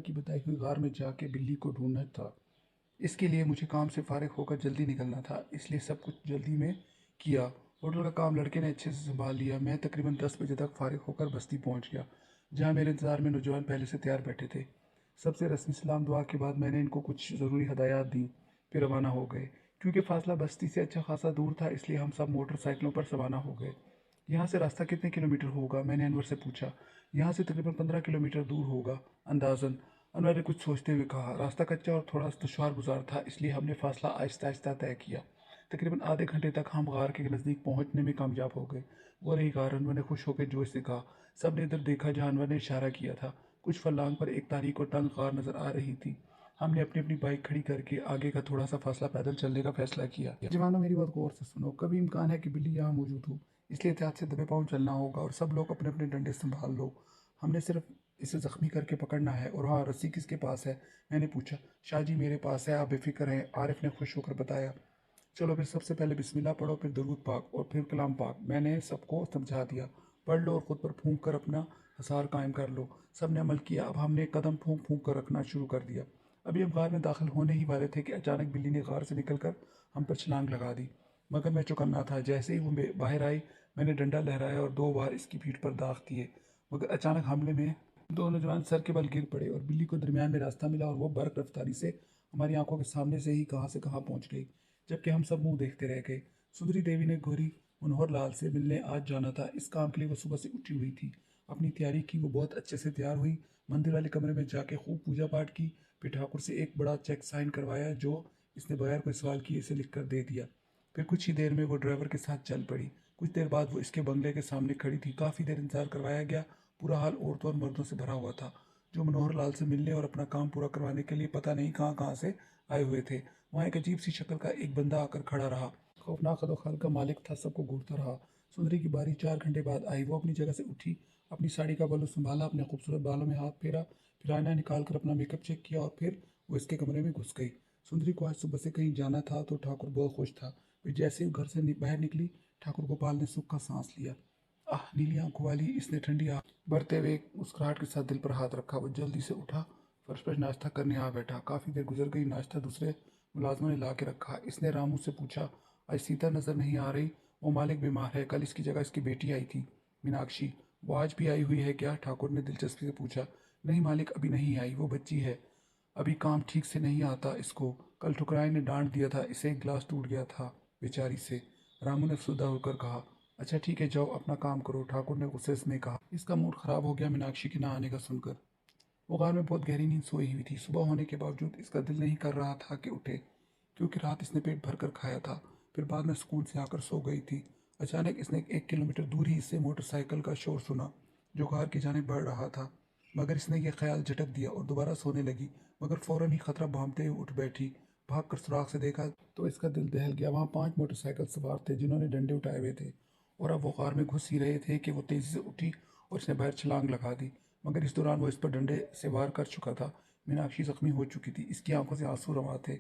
की बताई हुई गार में जाके बिल्ली को ढूंढना था। इसके लिए मुझे काम से फारिग होकर जल्दी निकलना था, इसलिए सब कुछ जल्दी में किया। होटल का काम लड़के ने अच्छे से संभाल लिया। मैं तकरीबन 10 बजे तक फारिग होकर बस्ती पहुंच गया, जहां मेरे इंतजार में नौजवान पहले से तैयार बैठे थे। सबसे रस्मी सलाम दुआ के बाद मैंने इनको कुछ ज़रूरी हदायत दी, फिर रवाना हो गए। क्योंकि फासला बस्ती से अच्छा खासा दूर था, इसलिए हम सब मोटरसाइकिलों पर रवाना हो गए। यहाँ से रास्ता कितने किलोमीटर होगा, मैंने अनवर से पूछा। यहाँ से तकरीबन 15 किलोमीटर दूर होगा अंदाजन, अनवर ने कुछ सोचते हुए कहा। रास्ता कच्चा और थोड़ा दुश्वार गुजार था, इसलिए हमने फासला आहिस्ता आहिस्ता तय किया। तकरीबन आधे घंटे तक हम गार के नज़दीक पहुंचने में कामयाब हो गए। वो रही गार, अनवर ने खुश होकर जोश से कहा। सबने इधर देखा जहाँ अनवर ने इशारा किया था। कुछ फरलांग पर एक तारीख और तंग गार नजर आ रही थी। हमने अपनी अपनी बाइक खड़ी करके आगे का थोड़ा सा फासला पैदल चलने का फैसला किया। जवानों, मेरी बात गौर से सुनो। कभी इम्कान है कि बिल्ली यहाँ मौजूद हो, इसलिए एहतियात से दबे पाँव चलना होगा और सब लोग अपने अपने डंडे संभाल लो। हमने सिर्फ इसे जख्मी करके पकड़ना है। और हाँ, रस्सी किसके पास है, मैंने पूछा। शाहजी मेरे पास है, आप बेफिक्र हैं, आरिफ ने खुश होकर बताया। चलो फिर सबसे पहले बिस्मिल्लाह पढ़ो, फिर दरूद पाक और फिर कलाम पाक, मैंने सबको समझा दिया। पढ़ लो और ख़ुद पर फूंक कर अपना हसार कायम कर लो। सब ने अमल किया। अब हमने कदम फूंक फूंक कर रखना शुरू कर दिया। अभी हम गार में दाखिल होने ही वाले थे कि अचानक बिल्ली ने गार से निकलकर हम पर छलांग लगा दी। मगर मैं चौकन्ना था। जैसे ही वो बाहर आई, मैंने डंडा लहराया और 2 बार इसकी पीठ पर दाग दिए। मगर अचानक हमले में दो नौजवान सर के बल गिर पड़े और बिल्ली को दरमियान में रास्ता मिला और वो बर्क रफ्तारी से हमारी आंखों के सामने से ही कहाँ से कहाँ पहुंच गई, जबकि हम सब मुंह देखते रह गए। सुंदरी देवी ने गोरी मनोहर लाल से मिलने आज जाना था। इस काम के लिए वो सुबह से उठी हुई थी, अपनी तैयारी की। वो बहुत अच्छे से तैयार हुई, मंदिर वाले कमरे में जाके खूब पूजा पाठ की, फिर ठाकुर से एक बड़ा चेक साइन करवाया जो इसने बगैर कोई सवाल किए इसे लिख कर दे दिया। फिर कुछ ही देर में वो ड्राइवर के साथ चल पड़ी। कुछ देर बाद वो इसके बंगले के सामने खड़ी थी। काफ़ी देर इंतजार करवाया गया। पूरा हाल औरतों और मर्दों से भरा हुआ था, जो मनोहर लाल से मिलने और अपना काम पूरा करवाने के लिए पता नहीं कहाँ कहाँ से आए हुए थे। वहाँ एक अजीब सी शक्ल का एक बंदा आकर खड़ा रहा। खौफनाक कदोखाल का मालिक था, सबको घूरता रहा। सुंदरी की बारी 4 घंटे बाद आई। वो अपनी जगह से उठी, अपनी साड़ी का बल्लू संभाला, अपने खूबसूरत बालों में हाथ फेरा, फिर आईना निकाल कर अपना मेकअप चेक किया और फिर वो इसके कमरे में घुस गई। सुंदरी को आज सुबह से कहीं जाना था तो ठाकुर बहुत खुश था। फिर जैसे ही घर से बाहर निकली, ठाकुर गोपाल ने सुख का सांस लिया। आह, नीली आंखों वाली, इसने ठंडी आंख भरते हुए मुस्कुराहट के साथ दिल पर हाथ रखा। वो जल्दी से उठा, फर्श पर नाश्ता करने आ बैठा। काफ़ी देर गुजर गई, नाश्ता दूसरे मुलाजमों ने ला के रखा। इसने रामू से पूछा, आज सीता नज़र नहीं आ रही? वो मालिक बीमार है, कल इसकी जगह इसकी बेटी आई थी मीनाक्षी, वो आज भी आई हुई है क्या? ठाकुर ने दिलचस्पी से पूछा। नहीं मालिक, अभी नहीं आई, वो बच्ची है, अभी काम ठीक से नहीं आता इसको। कल ठुकराई ने डांट दिया था इसे, एक गिलास टूट गया था बेचारी से। रामू ने अफसरदा होकर कहा। अच्छा ठीक है, जाओ अपना काम करो, ठाकुर ने गुस्से में कहा। इसका मूड खराब हो गया मीनाक्षी के ना आने का सुनकर। वो गार में बहुत गहरी नींद सोई हुई थी। सुबह होने के बावजूद इसका दिल नहीं कर रहा था कि उठे, क्योंकि रात इसने पेट भर कर खाया था। फिर बाद में स्कूल से आकर सो गई थी। अचानक इसने 1 किलोमीटर दूर ही इससे मोटरसाइकिल का शोर सुना, जो गार की जानिब बढ़ रहा था। मगर इसने यह ख्याल झटक दिया और दोबारा सोने लगी। मगर फौरन ही खतरा भांपते हुए उठ बैठी। भाग कर सुराख से देखा तो इसका दिल दहल गया। वहाँ 5 मोटरसाइकिल सवार थे, जिन्होंने डंडे उठाए हुए थे, और अब वो कार में घुस ही रहे थे कि वो तेजी से उठी और इसने बाहर छलांग लगा दी। मगर इस दौरान वो इस पर डंडे से वार कर चुका था। मीनाक्षी जख्मी हो चुकी थी, इसकी आंखों से आंसू रवा थे,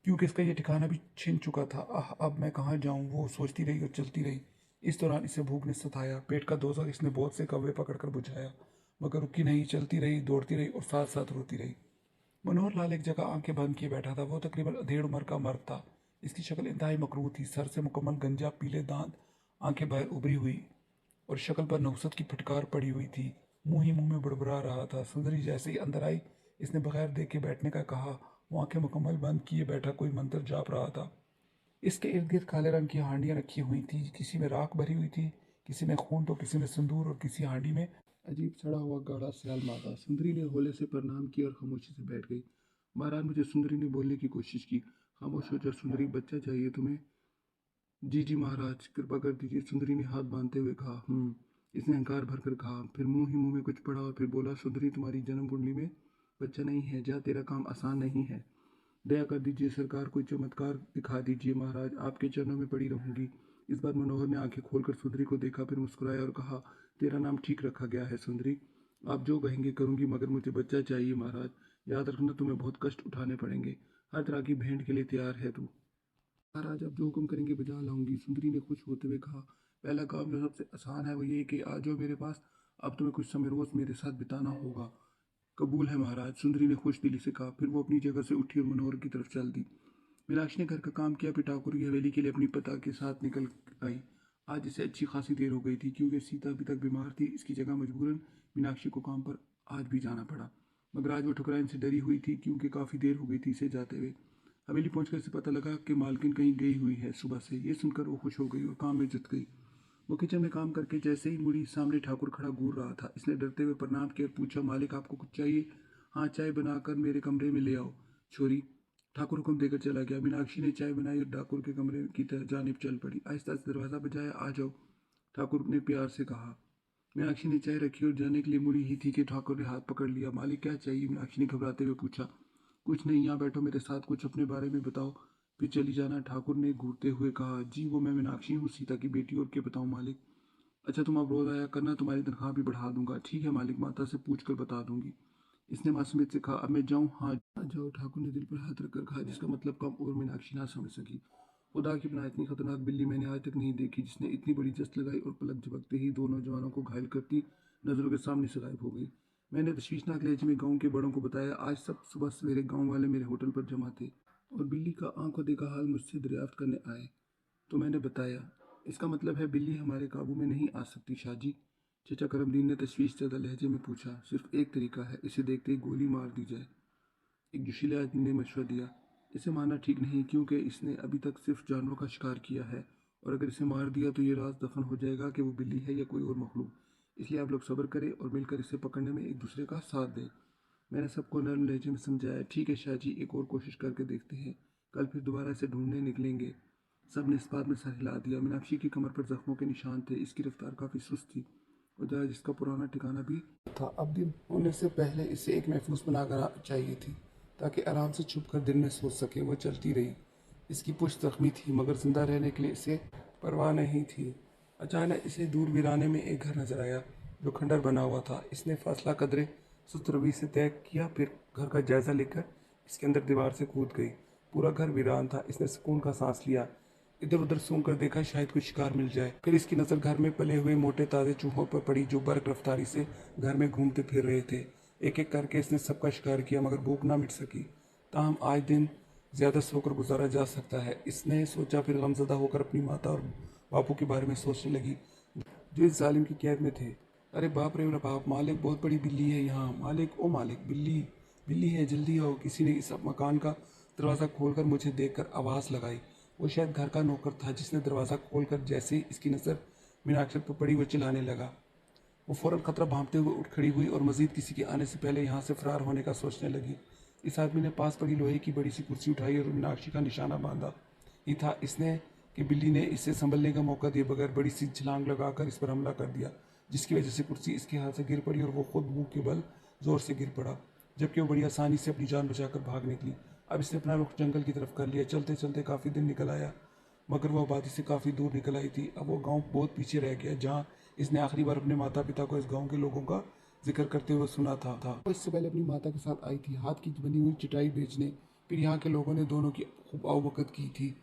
क्योंकि इसका ये ठिकाना भी छिन चुका था। आह, अब मैं कहाँ जाऊँ, वो सोचती रही और चलती रही। इस दौरान इसे भूख ने सताया। पेट का दोजा इसने बहुत से कौवे पकड़कर बुझाया, मगर रुकी नहीं, चलती रही, दौड़ती रही और साथ साथ रोती रही। मनोहर लाल एक जगह आंखें बंद किए बैठा था। वो तकरीबन 1.5 उम्र का मर्द था। इसकी शक्ल इंतहाई मकरूह थी। सर से मुकम्मल गंजा, पीले दांत, आंखें बाहर उभरी हुई और शक्ल पर नहुसत की फटकार पड़ी हुई थी। मुंह ही मुंह में बड़बड़ा रहा था। सुंदरी जैसे ही अंदर आई, इसने बगैर देखे बैठने का कहा। वो आंखें मुकम्मल बंद किए बैठा कोई मंत्र जाप रहा था। इसके इर्द गिर्द काले रंग की हांडियां रखी हुई थी, किसी में राख भरी हुई थी, किसी में खून तो किसी में सिंदूर, और किसी हांडी में अजीब सड़ा हुआ गाढ़ा सियाल मादा। सुंदरी ने होले से प्रणाम किया और खामोशी से बैठ गई। महाराज, मुझे सुंदरी ने बोलने की कोशिश की। खामोश हो जा सुंदरी, बच्चा चाहिए तुम्हें? जी जी महाराज, कृपा कर दीजिए, सुंदरी ने हाथ बांधते हुए कहा। इसने अहंकार भरकर कहा। फिर मुंह ही मुंह में कुछ पड़ा और फिर बोला, सुंदरी तुम्हारी जन्म कुंडली में बच्चा नहीं है, जा, तेरा काम आसान नहीं है। दया कर दीजिए सरकार, कोई चमत्कार दिखा दीजिए महाराज, आपके चरणों में पड़ी रहूंगी। इस बार मनोहर ने आंखें खोलकर सुंदरी को देखा, फिर मुस्कुराया और कहा, तेरा नाम ठीक रखा गया है सुंदरी, आप जो कहेंगे करूंगी, मगर मुझे बच्चा चाहिए महाराज। याद रखना, तुम्हें बहुत कष्ट उठाने पड़ेंगे। हर तरह की भेंट के लिए तैयार है तू। महाराज, अब जो हुक्म करेंगे बजा लाऊंगी, सुंदरी ने खुश होते हुए कहा। पहला काम जो सबसे आसान है वो ये कि आ जाओ मेरे पास। अब तुम्हें कुछ समय रोज मेरे साथ बिताना होगा। कबूल है महाराज, सुंदरी ने खुश दिली से कहा। फिर वो अपनी जगह से उठी और मनोहर की तरफ चल दी। मीनाक्षी ने घर का काम किया, फिर ठाकुर की हवेली के लिए अपनी पता के साथ निकल आई। आज इसे अच्छी खासी देर हो गई थी, क्योंकि सीता अभी तक बीमार थी। इसकी जगह मजबूरन मीनाक्षी को काम पर आज भी जाना पड़ा, मगर आज वो ठुकराइन से डरी हुई थी, क्योंकि काफ़ी देर हो गई थी इसे जाते हुए। हवेली पहुंचकर इसे पता लगा कि मालकिन कहीं गई हुई है सुबह से। ये सुनकर वो खुश हो गई और काम में जुट गई। वो किचन में काम करके जैसे ही मुड़ी, सामने ठाकुर खड़ा घूर रहा था। इसने डरते हुए प्रणाम किया और पूछा, मालिक आपको कुछ चाहिए? हाँ, चाय बनाकर मेरे कमरे में ले आओ छोरी। ठाकुर हुक्म देकर चला गया। मीनाक्षी ने चाय बनाई और ठाकुर के कमरे की जानिब चल पड़ी। आहिस्ता से दरवाज़ा बजाया। आ जाओ, ठाकुर ने प्यार से कहा। मीनाक्षी ने चाय रखी और जाने के लिए मुड़ी ही थी कि ठाकुर ने हाथ पकड़ लिया। मालिक क्या चाहिए? मीनाक्षी ने घबराते हुए पूछा। कुछ नहीं, यहाँ बैठो मेरे साथ, कुछ अपने बारे में बताओ, फिर चली जाना, ठाकुर ने घूरते हुए कहा। जी वो मैं मीनाक्षी हूँ, सीता की बेटी। और क्या बताऊँ मालिक? अच्छा तुम अब रोज आया करना, तुम्हारी तनख्वाह भी बढ़ा दूंगा। ठीक है मालिक, माता से पूछ कर बता दूंगी। इसने मासूमियत से कहा। अब मैं जाऊँ? हाँ जाओ, ठाकुर ने दिल पर हाथ रखकर कहा, जिसका मतलब कम और मीनाक्षी ना समझ सकी। खुदा की बना, इतनी खतरनाक बिल्ली मैंने आज तक नहीं देखी, जिसने इतनी बड़ी जस्त लगाई और पलक झपकते ही दो नौजवानों को घायल करती नजरों के सामने से गायब हो गई। मैंने तशवीशनाक लहजे में गांव के बड़ों को बताया। आज सब सुबह सवेरे गांव वाले मेरे होटल पर जमा थे और बिल्ली का आंखों देखा हाल मुझसे दरियाफ्त करने आए। तो मैंने बताया। इसका मतलब है बिल्ली हमारे काबू में नहीं आ सकती शाहजी? चचा करमदीन ने तशवीश ज़्यादा लहजे में पूछा। सिर्फ एक तरीका है, इसे देखते ही गोली मार दी जाए, एक जोशीले आदमी ने मशवरा दिया। इसे मारना ठीक नहीं, क्योंकि इसने अभी तक सिर्फ जानवरों का शिकार किया है, और अगर इसे मार दिया तो ये राज दफन हो जाएगा कि वो बिल्ली है या कोई और मखलूक। इसलिए आप लोग सब्र करें और मिलकर इसे पकड़ने में एक दूसरे का साथ दें। मैंने सबको नरम लहजे में समझाया। ठीक है शाहजी, एक और कोशिश करके देखते हैं, कल फिर दोबारा इसे ढूंढने निकलेंगे। सब ने इस बात में सर हिला दिया। मीनाक्षी की कमर पर जख्मों के निशान थे। इसकी रफ्तार काफ़ी सुस्त थी और जहाज इसका पुराना ठिकाना भी था। अब दिन होने से पहले इसे एक महफूज बनाकर चाहिए थी, ताकि आराम से छुप कर दिन में सोच सके। वो चलती रही। इसकी पुश्त जख्मी थी, मगर जिंदा रहने के लिए इसे परवाह नहीं थी। अचानक इसे दूर वीराने में एक घर नजर आया, जो खंडर बना हुआ था। इसने फासला कदरे सुस्त रवि से तय किया, फिर घर का जायजा लेकर इसके अंदर दीवार से कूद गई। पूरा घर वीरान था। इसने सुकून का सांस लिया, इधर उधर सूंघ कर देखा, शायद कोई शिकार मिल जाए। फिर इसकी नज़र घर में पले हुए मोटे ताज़े चूहों पर पड़ी, जो बर्क रफ्तारी से घर में घूमते फिर रहे थे। एक एक करके इसने सबका शिकार किया, मगर भूख ना मिट सकी। ताहम आज दिन ज़्यादा सोकर गुजारा जा सकता है, इसने सोचा। फिर गमजदा होकर अपनी माता और बापू के बारे में सोचने लगी, जो इस जालिम की कैद में थे। अरे बाप रे बाप, मालिक बहुत बड़ी बिल्ली है यहाँ। मालिक, ओ मालिक, बिल्ली बिल्ली है, जल्दी आओ। किसी ने इस मकान का दरवाज़ा खोलकर मुझे देखकर आवाज़ लगाई। वो शायद घर का नौकर था, जिसने दरवाज़ा खोलकर जैसे ही इसकी नज़र मीनाक्षी पर पड़ी, वो चिल्लाने लगा। वो फौरन खतरा भांपते हुए उठ खड़ी हुई और मजीद किसी के आने से पहले यहाँ से फरार होने का सोचने लगी। इस आदमी ने पास पड़ी लोहे की बड़ी सी कुर्सी उठाई और मीनाक्षी का निशाना बांधा ही था इसने कि बिल्ली ने इसे संभलने का मौका दिए बगैर बड़ी सी छलांग लगाकर इस पर हमला कर दिया, जिसकी वजह से कुर्सी इसके हाथ से गिर पड़ी और वो खुद मुंह के बल जोर से गिर पड़ा, जबकि वो बड़ी आसानी से अपनी जान बचाकर भाग निकली। अब इसने अपना रुख जंगल की तरफ कर लिया। चलते चलते काफ़ी दिन निकल आया, मगर वो आबादी से काफ़ी दूर निकल आई थी। अब वो गांव बहुत पीछे रह गया, जहाँ इसने आखिरी बार अपने माता पिता को इस गांव के लोगों का जिक्र करते हुए सुना था। वो इससे पहले अपनी माता के साथ आई थी, हाथ की बनी हुई चटाई बेचने। फिर यहाँ के लोगों ने दोनों की खूब आवभगत की थी।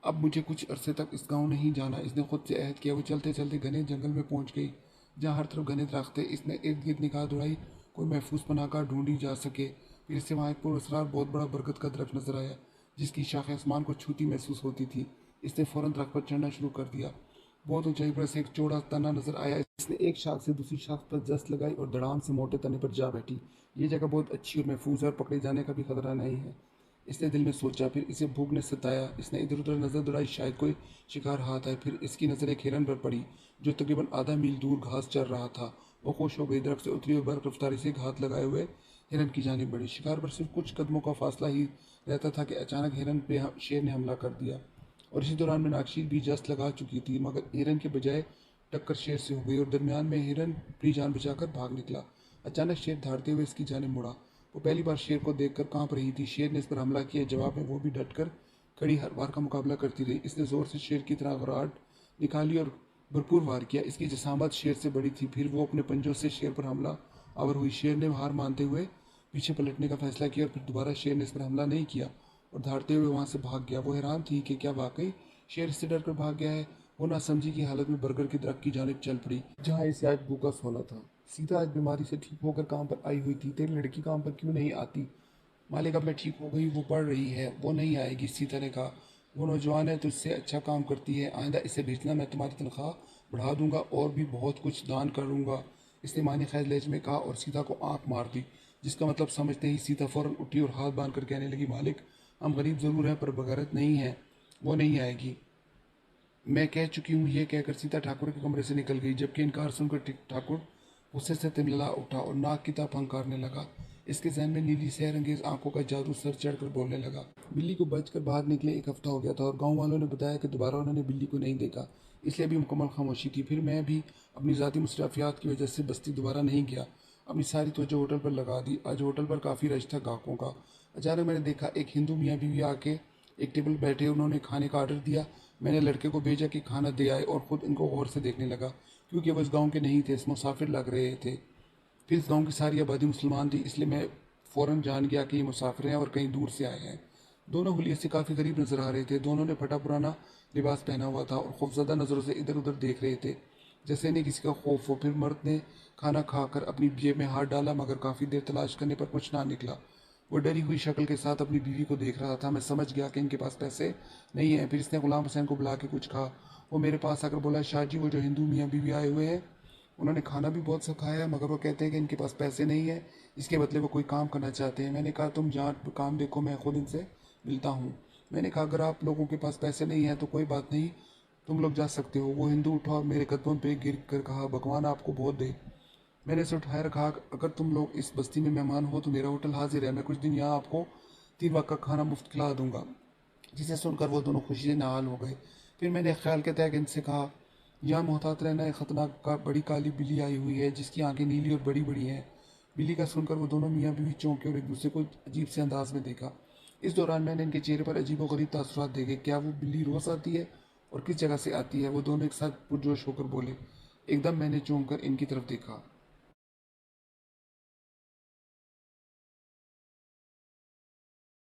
अब मुझे कुछ अरसे तक इस गांव नहीं जाना, इसने खुद से अहद किया। वो चलते चलते घने जंगल में पहुंच गई, जहाँ हर तरफ घने दरख्त थे। इसने इर्द गिर्द निगाह दौड़ाई, कोई महफूज पनाहगाह ढूंढी जा सके। फिर इससे वहाँ एक पुरअसरार बहुत बड़ा बरगद का दरख्त नजर आया, जिसकी शाखें आसमान को छूती महसूस होती थी। इसने फौरन दरख्त पर चढ़ना शुरू कर दिया। बहुत ऊंचाई पर से एक चौड़ा तना नजर आया। इसने एक शाख से दूसरी शाख पर जस्त लगाई और धड़ाम से मोटे तने पर जा बैठी। ये जगह बहुत अच्छी और महफूज है और पकड़े जाने का भी खतरा नहीं है, इसने दिल में सोचा। फिर इसे भूख ने सताया। इसने इधर उधर नजर दौड़ाई, शायद कोई शिकार हाथ आए। फिर इसकी नज़र एक हिरन पर पड़ी, जो तकरीबन आधा मील दूर घास चर रहा था। वो खुश हो गई, दरख्त से उतरी और बर्क रफ्तारी से घात लगाए हुए हिरन की जानिब बढ़ी। शिकार पर सिर्फ कुछ कदमों का फासला ही रहता था कि अचानक हिरन पे शेर ने हमला कर दिया, और इसी दौरान मीनाक्षी भी जस्त लगा चुकी थी, मगर हिरन के बजाय टक्कर शेर से हो गई और दरमियान में हिरन अपनी जान बचाकर भाग निकला। अचानक शेर धारते हुए इसकी जानिब मुड़ा। वो पहली बार शेर को देखकर कांप रही थी। शेर ने इस पर हमला किया, जवाब में वो भी डटकर खड़ी हर वार का मुकाबला करती रही। इसने जोर से शेर की तरह घराट निकाली और भरपूर वार किया। इसकी जसामत शेर से बड़ी थी। फिर वो अपने पंजों से शेर पर हमला आवर हुई। शेर ने हार मानते हुए पीछे पलटने का फैसला किया और फिर दोबारा शेर ने इस पर हमला नहीं किया और धारते हुए वहां से भाग गया। वो हैरान थी कि क्या वाकई शेर इससे डरकर भाग गया है। वो नासमझी की हालत में बरगद के दरख्त की जानिब चल पड़ी, जहाँ इसे आज भूखा सोना था। सीता आज बीमारी से ठीक होकर काम पर आई हुई थी, तेरी लड़की काम पर क्यों नहीं आती? मालिक, अब मैं ठीक हो गई, वो पढ़ रही है, वो नहीं आएगी। सीता ने कहा, वो नौजवान है, तुझसे अच्छा काम करती है, आइंदा इसे भेजना, मैं तुम्हारी तनख्वाह बढ़ा दूंगा और भी बहुत कुछ दान करूंगा। इसने मानी खैर लहज में कहा और सीता को आंख मार दी, जिसका मतलब समझते ही सीता फौरन उठी और हाथ बांध कर कहने लगी, मालिक, हम गरीब ज़रूर हैं पर बगैरत नहीं हैं, वो नहीं आएगी। मैं कह चुकी हूँ। ये कहकर सीता ठाकुर के कमरे से निकल गई, जबकि इनकार सुनकर ठाकुर गुस्से से तिलमिला उठा और नाक की तरफ हंकारने लगा। इसके जहन में नीली सहर अंगेज आंखों का जादू सर चढ़कर बोलने लगा। बिल्ली को बचकर बाहर निकले 1 हफ्ता हो गया था और गांव वालों ने बताया कि दोबारा उन्होंने बिल्ली को नहीं देखा, इसलिए अभी मुकम्मल खामोशी थी। फिर मैं भी अपनी ज़ाती मुसरफियात की वजह से बस्ती दोबारा नहीं गया, अपनी सारी तवज्जो होटल पर लगा दी। आज होटल पर काफ़ी रश था ग्राहकों का। अचानक मैंने देखा एक हिंदू मियाँ बीवी आके एक टेबल बैठे, उन्होंने खाने का ऑर्डर दिया। मैंने लड़के को भेजा कि खाना दे आए और ख़ुद इनको गौर से देखने लगा, क्योंकि वो इस गाँव के नहीं थे, इस मुसाफिर लग रहे थे। फिर इस गांव की सारी आबादी मुसलमान थी, इसलिए मैं फ़ौरन जान गया कि ये मुसाफिर हैं और कहीं दूर से आए हैं। दोनों हुलिये से काफ़ी गरीब नजर आ रहे थे। दोनों ने फटा पुराना लिबास पहना हुआ था और खौफजदा नज़रों से इधर उधर देख रहे थे, जैसे इन्हें किसी का खौफ हो। फिर मर्द ने खाना खाकर अपनी जेब में हाथ डाला, मगर काफ़ी देर तलाश करने पर कुछ ना निकला। वो डरी हुई शक्ल के साथ अपनी बीवी को देख रहा था। मैं समझ गया कि इनके पास पैसे नहीं हैं। फिर इसने गुलाम हुसैन को बुला के कुछ कहा। वो मेरे पास आकर बोला, शाह जी, वो जो हिंदू मियाँ बीवी आए हुए हैं, उन्होंने खाना भी बहुत सा खाया है, मगर वो कहते हैं कि इनके पास पैसे नहीं है, इसके बदले वो कोई काम करना चाहते हैं। मैंने कहा, तुम जहाँ काम देखो, मैं खुद इनसे मिलता हूँ। मैंने कहा, अगर आप लोगों के पास पैसे नहीं हैं तो कोई बात नहीं, तुम लोग जा सकते हो। वो हिंदू उठा और मेरे कदमों पे गिर कर कहा, भगवान आपको बहुत दे। मैंने इसे उठाया रखा, अगर तुम लोग इस बस्ती में मेहमान हो तो मेरा होटल हाजिर है, मैं कुछ दिन यहाँ आपको 3 वक्त का खाना मुफ्त खिला दूंगा। जिसे सुनकर वो दोनों खुशी से नहाल हो गए। फिर मैंने ख्याल के तहत इनसे कहा, यहाँ मोहतात रहना, एक खतरनाक का बड़ी काली बिल्ली आई हुई है, जिसकी आंखें नीली और बड़ी बड़ी हैं। बिल्ली का सुनकर वो दोनों मियाँ बीवी चौंके और एक दूसरे को अजीब से अंदाज में देखा। इस दौरान मैंने इनके चेहरे पर अजीब व गरीब तासुरात देखे। क्या वो बिल्ली रोज़ आती है और किस जगह से आती है? वो दोनों एक साथ पुरजोश होकर बोले। एकदम मैंने चौंक कर इनकी तरफ देखा।